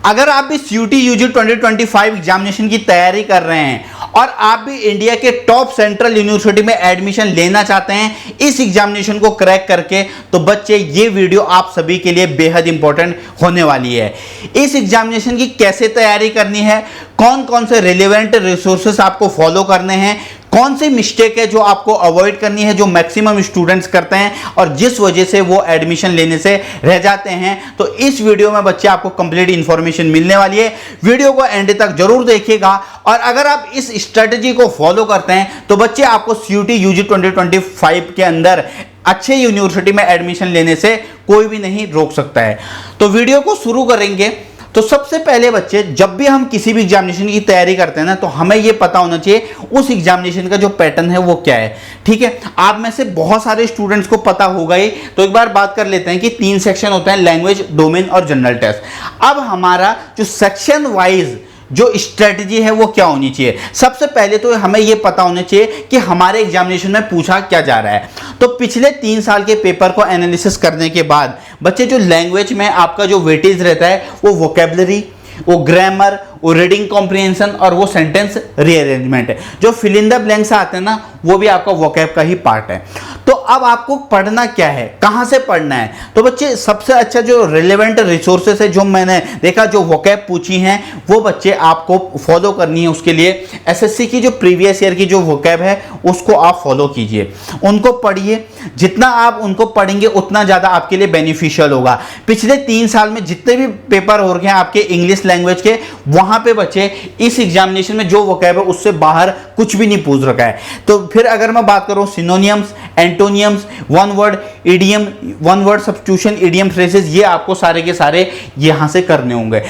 अगर आप भी सीयूटी यूजी 2025 एग्जामिनेशन की तैयारी कर रहे हैं और आप भी इंडिया के टॉप सेंट्रल यूनिवर्सिटी में एडमिशन लेना चाहते हैं इस एग्जामिनेशन को क्रैक करके, तो बच्चे ये वीडियो आप सभी के लिए बेहद इंपॉर्टेंट होने वाली है। इस एग्जामिनेशन की कैसे तैयारी करनी है, कौन कौन से रिलेवेंट रिसोर्सेस आपको फॉलो करने हैं, कौन सी मिस्टेक है जो आपको अवॉइड करनी है जो मैक्सिमम स्टूडेंट्स करते हैं और जिस वजह से वो एडमिशन लेने से रह जाते हैं, तो इस वीडियो में बच्चे आपको कंप्लीट इंफॉर्मेशन मिलने वाली है। वीडियो को एंड तक जरूर देखिएगा और अगर आप इस स्ट्रेटजी को फॉलो करते हैं तो बच्चे आपको सीयूटी यूजी 2025 के अंदर अच्छे यूनिवर्सिटी में एडमिशन लेने से कोई भी नहीं रोक सकता है। तो वीडियो को शुरू करेंगे। तो सबसे पहले बच्चे, जब भी हम किसी भी एग्जामिनेशन की तैयारी करते हैं ना, तो हमें यह पता होना चाहिए उस एग्जामिनेशन का जो पैटर्न है वो क्या है। ठीक है, आप में से बहुत सारे स्टूडेंट्स को पता होगा ही। तो एक बार बात कर लेते हैं कि 3 सेक्शन होते हैं, लैंग्वेज, डोमेन और जनरल टेस्ट। अब हमारा जो सेक्शन वाइज जो स्ट्रेटजी है वो क्या होनी चाहिए। सबसे पहले तो हमें यह पता होना चाहिए कि हमारे एग्जामिनेशन में पूछा क्या जा रहा है। तो पिछले 3 साल के पेपर को एनालिसिस करने के बाद बच्चे, जो लैंग्वेज में आपका जो वेटेज रहता है वो वोकैबुलरी, वो ग्रामर, वो रीडिंग कॉम्प्रिहेंशन और वो सेंटेंस रीअरेंजमेंट है। जो फिल इन द ब्लैंक्स आते हैं ना, वो भी आपका वोकैब का ही पार्ट है। तो अब आपको पढ़ना क्या है, कहां से पढ़ना है। तो बच्चे, सबसे अच्छा जो रिलेवेंट रिसोर्सेस है जो मैंने देखा, जो वोकैब पूछी हैं, वो बच्चे आपको फॉलो करनी है। उसके लिए एसएससी की जो प्रीवियस ईयर की जो वोकैब है उसको आप फॉलो कीजिए, उनको पढ़िए। जितना आप उनको पढ़ेंगे उतना ज़्यादा आपके लिए बेनिफिशियल होगा। पिछले 3 साल में जितने भी पेपर हो रहे हैं आपके इंग्लिश लैंग्वेज के, वहां पे बच्चे इस एग्जामिनेशन में जो वोकैब है उससे बाहर कुछ भी नहीं पूछ रखा है। तो फिर अगर मैं बात करूं synonyms, एंटोनियम्स, one word idiom, one word substitution, idiom phrases, ये आपको सारे के सारे यहां से करने होंगे।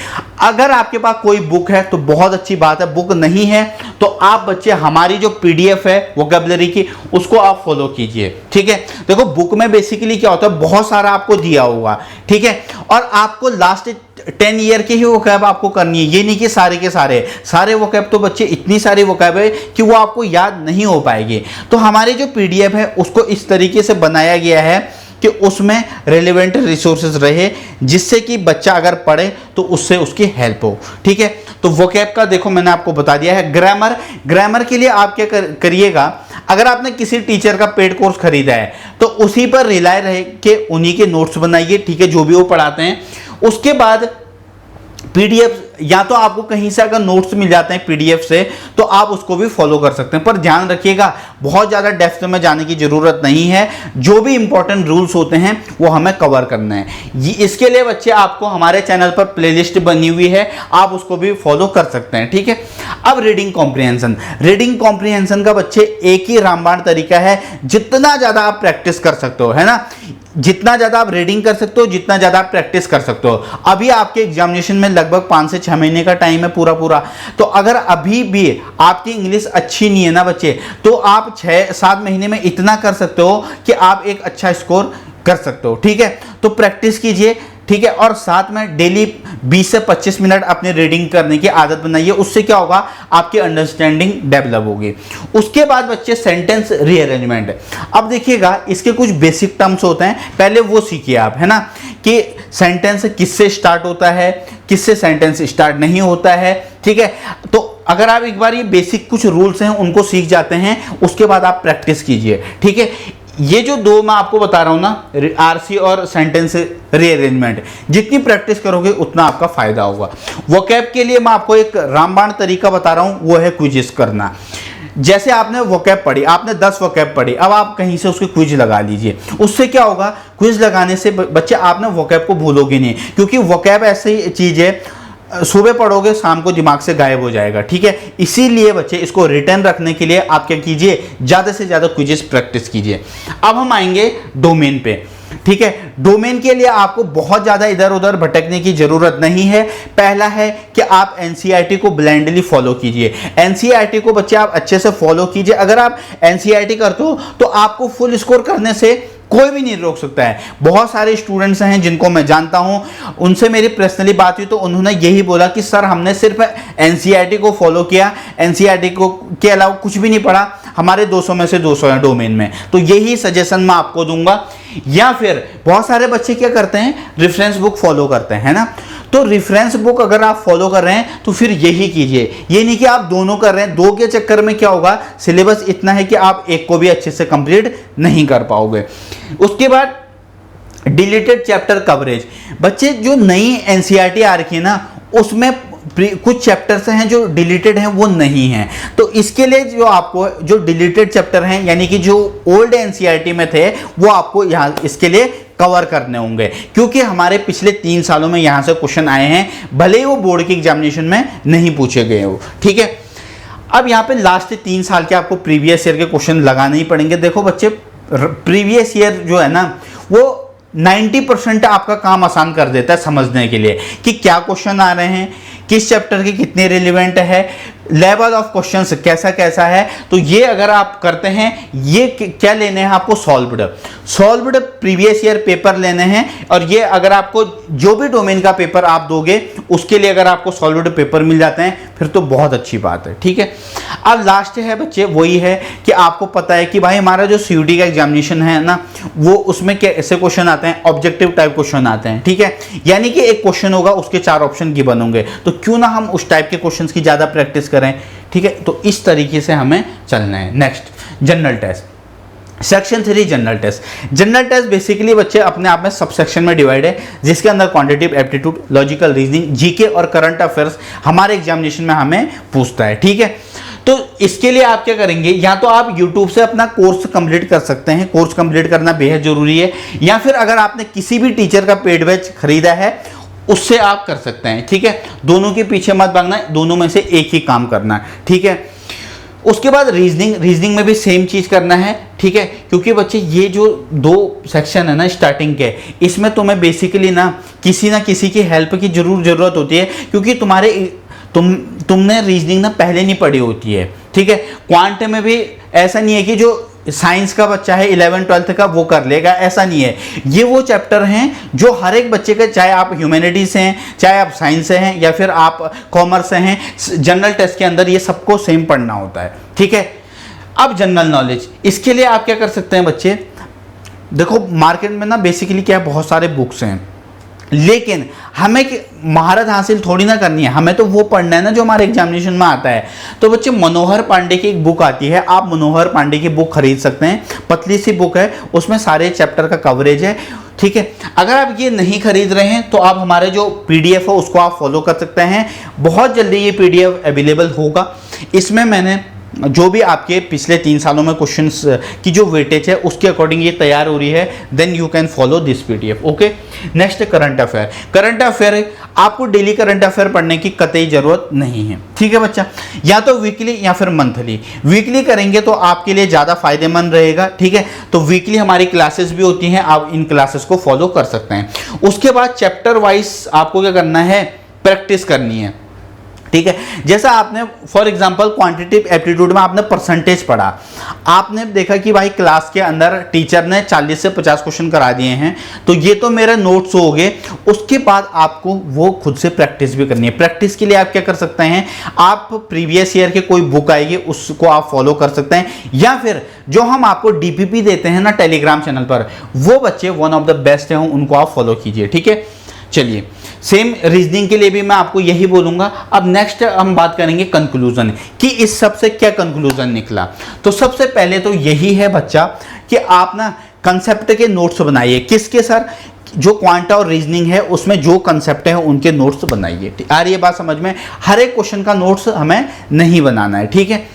अगर आपके पास कोई बुक है तो बहुत अच्छी बात है, बुक नहीं है तो आप बच्चे हमारी जो पीडीएफ है वोकैबुलरी की उसको आप फॉलो कीजिए। ठीक है, देखो बुक में बेसिकली क्या होता है, बहुत सारा आपको दिया होगा। ठीक है, और आपको लास्ट 10 ईयर की ही वोकैब आपको करनी है, ये नहीं कि सारे के सारे वोकैब। तो बच्चे इतनी सारी वोकैब है कि वो आपको याद नहीं हो पाएगी। तो हमारी जो पीडीएफ है उसको इस तरीके से बनाया गया है कि उसमें रिलेवेंट रिसोर्सेज रहे, जिससे कि बच्चा अगर पढ़े तो उससे उसकी हेल्प हो। ठीक है, तो वोकैब का देखो मैंने आपको बता दिया है। ग्रामर के लिए आप क्या करिएगा, अगर आपने किसी टीचर का पेड कोर्स खरीदा है तो उसी पर रिलाय रहे कि उन्हीं के नोट्स बनाइए। ठीक है, जो भी वो पढ़ाते हैं। उसके बाद पीडीएफ, या तो आपको कहीं से अगर नोट्स मिल जाते हैं पीडीएफ से तो आप उसको भी फॉलो कर सकते हैं, पर ध्यान रखिएगा बहुत ज़्यादा डेप्थ में जाने की ज़रूरत नहीं है। जो भी इंपॉर्टेंट रूल्स होते हैं वो हमें कवर करना है। इसके लिए बच्चे आपको हमारे चैनल पर प्लेलिस्ट बनी हुई है, आप उसको भी फॉलो कर सकते हैं। ठीक है, अब रीडिंग कॉम्प्रिहेंशन का बच्चे एक ही रामबाण तरीका है, जितना ज़्यादा आप प्रैक्टिस कर सकते हो, है ना, जितना ज़्यादा आप रीडिंग कर सकते हो जितना ज़्यादा आप प्रैक्टिस कर सकते हो। अभी आपके एग्जामिनेशन में लगभग 5 से 6 महीने का टाइम है पूरा। तो अगर अभी भी आपकी इंग्लिश अच्छी नहीं है ना बच्चे, तो आप 6-7 महीने में इतना कर सकते हो कि आप एक अच्छा स्कोर कर सकते हो। ठीक है, तो प्रैक्टिस कीजिए। ठीक है, और साथ में डेली 20 से 25 मिनट अपने रीडिंग करने की आदत बनाइए। उससे क्या होगा, आपकी अंडरस्टैंडिंग डेवलप होगी। उसके बाद बच्चे सेंटेंस रीअरेंजमेंट। अब देखिएगा, इसके कुछ बेसिक टर्म्स होते हैं, पहले वो सीखिए आप, है ना, कि सेंटेंस किससे स्टार्ट होता है, किससे सेंटेंस स्टार्ट नहीं होता है। ठीक है, तो अगर आप एक बार ये बेसिक कुछ रूल्स हैं उनको सीख जाते हैं, उसके बाद आप प्रैक्टिस कीजिए। ठीक है, ये जो 2 मैं आपको बता रहा हूं ना, आरसी और सेंटेंस रीअरेंजमेंट, जितनी प्रैक्टिस करोगे उतना आपका फायदा होगा। वोकैब के लिए मैं आपको एक रामबाण तरीका बता रहा हूं, वो है क्विज़ करना। जैसे आपने वोकैब पढ़ी, आपने 10 वोकैब पढ़ी, अब आप कहीं से उसकी क्विज लगा लीजिए। उससे क्या होगा, क्विज लगाने से बच्चे आपने वोकैब को भूलोगे नहीं, क्योंकि वोकैब ऐसी चीज है, सुबह पढ़ोगे शाम को दिमाग से गायब हो जाएगा। ठीक है, इसीलिए बच्चे इसको रिटर्न रखने के लिए आप क्या कीजिए, ज्यादा से ज्यादा क्विजेस प्रैक्टिस कीजिए। अब हम आएंगे डोमेन पे। ठीक है, डोमेन के लिए आपको बहुत ज्यादा इधर उधर भटकने की जरूरत नहीं है। पहला है कि आप एनसीईआरटी को ब्लाइंडली फॉलो कीजिए। एनसीईआरटी को बच्चे आप अच्छे से फॉलो कीजिए। अगर आप एनसीईआरटी करते हो तो आपको फुल स्कोर करने से कोई भी नहीं रोक सकता है। बहुत सारे स्टूडेंट्स हैं जिनको मैं जानता हूं, उनसे मेरी पर्सनली बात हुई तो उन्होंने यही बोला कि सर हमने सिर्फ एनसीईआरटी को फॉलो किया, एनसीईआरटी को के अलावा कुछ भी नहीं पढ़ा, हमारे 200 में से 200 हैं डोमेन में। तो यही सजेशन मैं आपको दूंगा। या फिर बहुत सारे बच्चे क्या करते हैं, रेफरेंस बुक फॉलो करते हैं, है ना। तो रेफरेंस बुक अगर आप फॉलो कर रहे हैं तो फिर यही कीजिए, ये नहीं कि आप दोनों कर रहे हैं। दो के चक्कर में क्या होगा, सिलेबस इतना है कि आप एक को भी अच्छे से कंप्लीट नहीं कर पाओगे। उसके बाद डिलीटेड चैप्टर कवरेज। बच्चे जो नई एनसीईआरटी आ रखी है ना, उसमें कुछ चैप्टर्स हैं जो डिलीटेड हैं, वो नहीं हैं। तो इसके लिए जो आपको जो डिलीटेड चैप्टर हैं, यानी कि जो ओल्ड एनसीईआरटी में थे, वो आपको यहाँ इसके लिए कवर करने होंगे, क्योंकि हमारे पिछले 3 सालों में यहाँ से क्वेश्चन आए हैं, भले ही वो बोर्ड की एग्जामिनेशन में नहीं पूछे गए हो। ठीक है, अब यहाँ पे लास्ट 3 साल के आपको प्रीवियस ईयर के क्वेश्चन लगाने ही पड़ेंगे। देखो बच्चे, प्रीवियस ईयर जो है ना, वो 90% आपका काम आसान कर देता है समझने के लिए कि क्या क्वेश्चन आ रहे हैं, किस चैप्टर के कितने रिलेवेंट है, लेवल ऑफ क्वेश्चंस कैसा कैसा है। तो ये अगर आप करते हैं, ये क्या लेने हैं आपको, सॉल्व्ड प्रीवियस ईयर पेपर लेने हैं। और ये अगर आपको जो भी डोमेन का पेपर आप दोगे, उसके लिए अगर आपको सॉल्व्ड पेपर मिल जाते हैं, फिर तो बहुत अच्छी बात है। ठीक है, अब लास्ट है बच्चे, वही है कि आपको पता है कि भाई हमारा जो सीयूटी का एग्जामिनेशन है ना, वो उसमें कैसे क्वेश्चन आते हैं, ऑब्जेक्टिव टाइप क्वेश्चन आते हैं। ठीक है, यानी कि एक क्वेश्चन होगा, उसके 4 ऑप्शन गिवन होंगे, तो क्यों ना हम उस टाइप के क्वेश्चंस की ज्यादा प्रैक्टिस करें। ठीक है, तो इस तरीके से हमें चलना है। Next, general test, section 3 general test. General test basically बच्चे अपने आप में सब सेक्शन में डिवाइड है, जिसके अंदर quantitative aptitude, logical reasoning, GK और करंट अफेयर्स हमारे एग्जामिनेशन में हमें पूछता है। ठीक है, तो इसके लिए आप क्या करेंगे, या तो आप YouTube से अपना कोर्स कंप्लीट कर सकते हैं, कोर्स कंप्लीट करना बेहद जरूरी है, या फिर अगर आपने किसी भी टीचर का पेड बैच खरीदा है, उससे आप कर सकते हैं। ठीक है, दोनों के पीछे मत भागना, दोनों में से एक ही काम करना है। ठीक है, उसके बाद रीजनिंग में भी सेम चीज करना है। ठीक है, क्योंकि बच्चे ये जो 2 सेक्शन है ना स्टार्टिंग के, इसमें तुम्हें बेसिकली ना किसी की हेल्प की जरूरत होती है, क्योंकि तुमने रीजनिंग ना पहले नहीं पढ़ी होती है। ठीक है, क्वांट में भी ऐसा नहीं है कि जो साइंस का बच्चा है 11th-12th का वो कर लेगा, ऐसा नहीं है। ये वो चैप्टर हैं जो हर एक बच्चे का, चाहे आप ह्यूमैनिटीज से हैं, चाहे आप साइंस से हैं, या फिर आप कॉमर्स से हैं, जनरल टेस्ट के अंदर ये सबको सेम पढ़ना होता है। ठीक है, अब जनरल नॉलेज, इसके लिए आप क्या कर सकते हैं बच्चे, देखो मार्केट में ना बेसिकली क्या है, बहुत सारे बुक्स हैं, लेकिन हमें महारत हासिल थोड़ी ना करनी है, हमें तो वो पढ़ना है ना जो हमारे एग्जामिनेशन में आता है। तो बच्चे मनोहर पांडे की एक बुक आती है, आप मनोहर पांडे की बुक खरीद सकते हैं, पतली सी बुक है, उसमें सारे चैप्टर का कवरेज है। ठीक है, अगर आप ये नहीं खरीद रहे हैं तो आप हमारे जो PDF है उसको आप फॉलो कर सकते हैं, बहुत जल्दी ये PDF अवेलेबल होगा। इसमें मैंने जो भी आपके पिछले 3 सालों में क्वेश्चंस की जो वेटेज है उसके अकॉर्डिंग ये तैयार हो रही है, then you can follow this PDF। Okay, next current affair. Current affair आपको डेली करंट अफेयर पढ़ने की कतई जरूरत नहीं है। ठीक है बच्चा, या तो वीकली या फिर मंथली। वीकली करेंगे तो आपके लिए ज़्यादा फायदेमंद रहेगा। ठीक है, तो वीकली हमारी क्लासेस भी होती हैं, आप इन क्लासेस को फॉलो कर सकते हैं। उसके बाद चैप्टर वाइज आपको क्या करना है, प्रैक्टिस करनी है। ठीक है, जैसा आपने फॉर एग्जांपल क्वांटिटेटिव एप्टीट्यूड में आपने परसेंटेज पढ़ा, आपने देखा कि भाई क्लास के अंदर टीचर ने 40 से 50 क्वेश्चन करा दिए हैं, तो ये तो मेरे नोट्स हो गए। उसके बाद आपको वो खुद से प्रैक्टिस भी करनी है। प्रैक्टिस के लिए आप क्या कर सकते हैं, आप प्रीवियस ईयर के कोई बुक आएगी उसको आप फॉलो कर सकते हैं, या फिर जो हम आपको DPP देते हैं ना टेलीग्राम चैनल पर, वो बच्चे वन ऑफ द बेस्ट हैं, उनको आप फॉलो कीजिए। ठीक है, चलिए सेम रीजनिंग के लिए भी मैं आपको यही बोलूंगा। अब नेक्स्ट हम बात करेंगे कंक्लूजन कि इस सब से क्या कंक्लूजन निकला। तो सबसे पहले तो यही है बच्चा कि आप ना कंसेप्ट के नोट्स बनाइए। किसके सर, जो क्वांटा और रीजनिंग है उसमें जो कंसेप्ट है उनके नोट्स बनाइए। आ रही है बात समझ में, हर एक क्वेश्चन का नोट्स हमें नहीं बनाना है। ठीक है,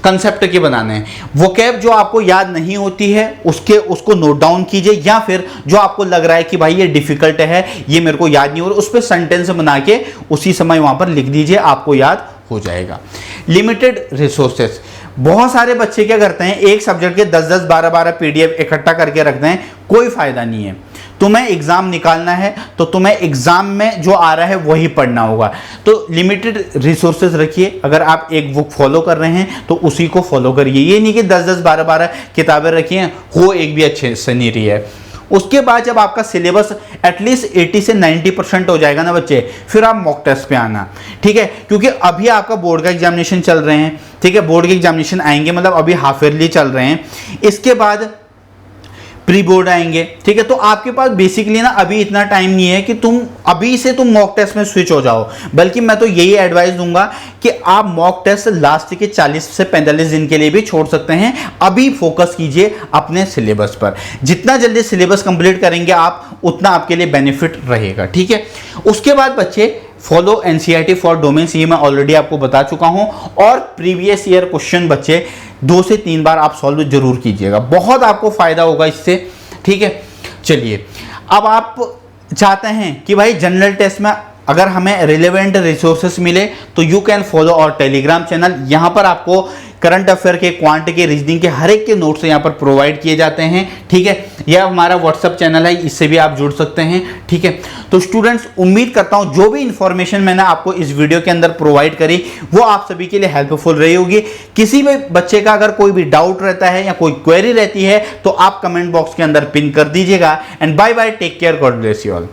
कंसेप्ट के बनाने हैं। वोकैब जो आपको याद नहीं होती है उसको नोट डाउन कीजिए, या फिर जो आपको लग रहा है कि भाई ये डिफिकल्ट है, ये मेरे को याद नहीं हो रहा, उस पर सेंटेंस बना के उसी समय वहां पर लिख दीजिए, आपको याद हो जाएगा। लिमिटेड रिसोर्सेस, बहुत सारे बच्चे क्या करते हैं, एक सब्जेक्ट के 10-10, 12-12 PDF इकट्ठा करके रखते हैं, कोई फायदा नहीं है। तुम्हें एग्जाम निकालना है तो तुम्हें एग्जाम में जो आ रहा है वही पढ़ना होगा। तो लिमिटेड रिसोर्सेज रखिए। अगर आप एक बुक फॉलो कर रहे हैं तो उसी को फॉलो करिए, ये नहीं कि 10-10, 12-12 किताबें रखिए, हो एक भी अच्छे से नहीं रही है। उसके बाद जब आपका सिलेबस एटलीस्ट 80 से 90% हो जाएगा ना बच्चे, फिर आप मॉक टेस्ट पे आना। ठीक है, क्योंकि अभी आपका बोर्ड का एग्जामिनेशन चल रहे हैं। ठीक है, बोर्ड के एग्जामिनेशन आएंगे, मतलब अभी हाफ ईयरली चल रहे हैं। इसके बाद प्री बोर्ड आएंगे, ठीक है। तो आपके पास बेसिकली ना अभी इतना टाइम नहीं है कि तुम अभी से तुम मॉक टेस्ट में स्विच हो जाओ, बल्कि मैं तो यही एडवाइस दूंगा कि आप मॉक टेस्ट लास्ट के 40 से 45 दिन के लिए भी छोड़ सकते हैं। अभी फोकस कीजिए अपने सिलेबस पर, जितना जल्दी सिलेबस कंप्लीट करेंगे आप उतना आपके लिए बेनिफिट रहेगा, ठीक है। उसके बाद बच्चे फॉलो एनसीईआरटी फॉर डोमेन्स, ये मैं ऑलरेडी आपको बता चुका हूं, और प्रीवियस ईयर क्वेश्चन बच्चे 2 से 3 बार आप सॉल्व जरूर कीजिएगा, बहुत आपको फायदा होगा इससे, ठीक है। चलिए, अब आप चाहते हैं कि भाई जनरल टेस्ट में अगर हमें रिलेवेंट रिसोर्सेस मिले तो यू कैन फॉलो और टेलीग्राम चैनल। यहां पर आपको करंट अफेयर के, क्वांट के, रीजनिंग के हर एक के नोट्स यहां पर प्रोवाइड किए जाते हैं, ठीक है। यह हमारा व्हाट्सएप चैनल है, इससे भी आप जुड़ सकते हैं, ठीक है। तो स्टूडेंट्स, उम्मीद करता हूं जो भी इंफॉर्मेशन मैंने आपको इस वीडियो के अंदर प्रोवाइड करी वो आप सभी के लिए हेल्पफुल रही होगी। किसी भी बच्चे का अगर कोई भी डाउट रहता है या कोई क्वेरी रहती है तो आप कमेंट बॉक्स के अंदर पिन कर दीजिएगा। And bye bye, take care, God bless you all.